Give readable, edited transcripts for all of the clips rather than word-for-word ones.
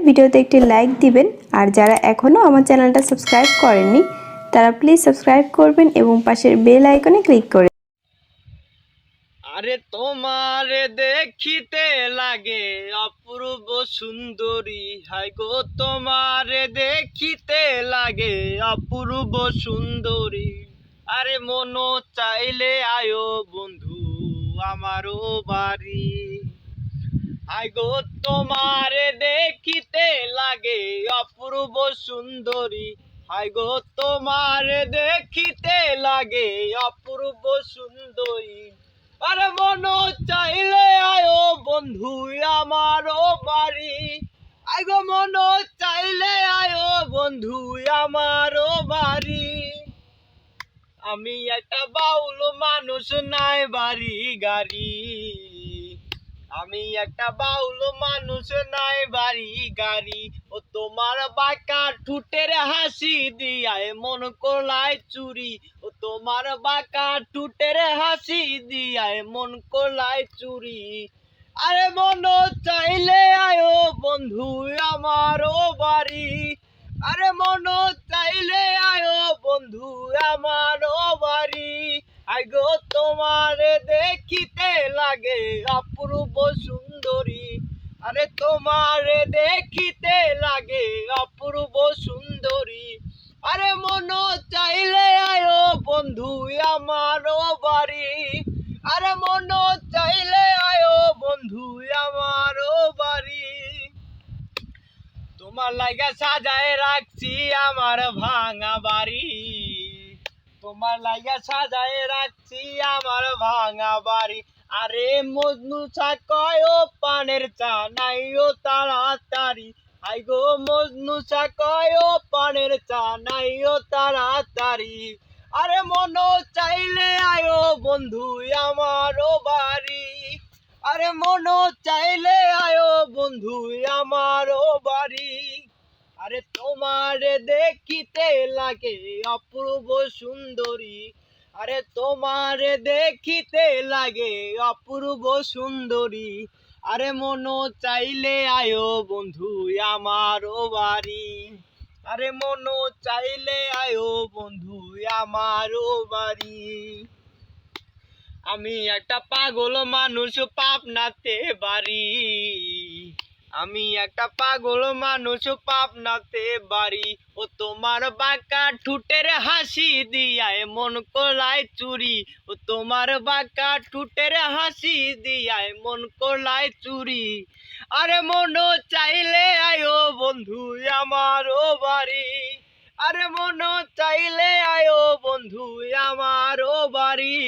ভিডিওতে একটি লাইক দিবেন। আর যারা এখনও আমার চ্যানেলটা সাবস্ক্রাইব করেননি তারা প্লিজ সাবস্ক্রাইব করবেন এবং পাশের বেল আইকনে ক্লিক করে। আরে তোমারে দেখিতে লাগে অপূর্ব সুন্দরী, হাই গো তোমারে দেখিতে লাগে অপূর্ব সুন্দরী। আরে মনো চাইলে আয়ো বন্ধু আমারও বাড়ি, হাই গো তোমারে দেখিতে লাগে অপূর্ব সুন্দরী, হাই গো তোমারে দেখিতে লাগে অপূর্ব সুন্দরী। আরে মনো চাইলে আয়ো বন্ধু আমারও বাড়ি, আই গো মনো চাইলে আয়ো বন্ধু আমারও বাড়ি। আমি একটা বাউল মানুষ নাই বাড়ি গাড়ি, আমি একটা বাউল মানুষ নাই বাড়ি গাড়ি। ও তোমার বাঁকা ঠুটের হাসি দিয়ায় মন করলায় চুরি, ও তোমার বাঁকা ঠুটের হাসি দিয়ায় মন করলায় চুরি। আরে মন চাইলে আয়ো বন্ধু আমারও বাড়ি, আরে মন চাইলে আয়ো বন্ধু আমারও বাড়ি। আই গো তোমারে দেখিতে লাগে অপূর্ব সুন্দরী, আরে তোমারে দেখিতে লাগে অপূর্ব সুন্দরী। আরে মন চাইলে আয়ো বন্ধু আমারও বাড়ি, আরে মন চাইলে আয়ো বন্ধু আমারও বাড়ি। তোমার লাগা সাজায় রাখছি আমার ভাঙা বাড়ি, তোমার লাগা সাজায় রাখছি আমার ভাঙা বাড়ি। আরে মজনু চা কয় ও পানের চা নাই ও তাড়াতাড়ি, হাই গো মজনু চা কয় ও পানের চা নাই ও তাড়াতাড়ি। আরে মন চাইলে আয়ো বন্ধু আমারও বাড়ি, আরে মন চাইলে আয়ো বন্ধু আমারও বাড়ি। আরে তোমারে দেখিতে লাগে অপূর্ব সুন্দরী, আরে তোমারে দেখিতে লাগে অপূর্ব সুন্দরী। আরে মন চাইলে আয়ো বন্ধু আমারও বাড়ি, আরে মন চাইলে আয়ো বন্ধু আমারও বাড়ি। আমি একটা পাগল মানুষ পাবনাতে বাড়ি, আমি একটা পাগল মানুষ পাবনাতে বাড়ি। ও তোমার বাঁকা ঠুটের হাসি দিয়ায় মন করলায় চুরি, ও তোমার বাঁকা ঠুটের হাসি দিয়ায় মন করলায় চুরি। আরে মন চাইলে আয়ো বন্ধু আমারও বাড়ি, আরে মন চাইলে আয়ো বন্ধু আমারও বাড়ি।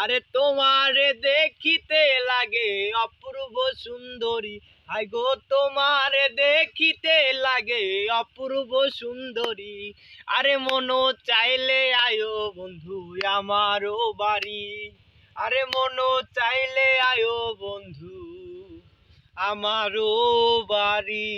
আরে তোমারে দেখিতে লাগে অপূর্ব সুন্দরী, হাই গো তোমারে দেখিতে লাগে অপূর্ব সুন্দরী। আরে মন চাইলে আয়ো বন্ধু আমারও বাড়ি, আরে মন চাইলে আয়ো বন্ধু আমারও বাড়ি।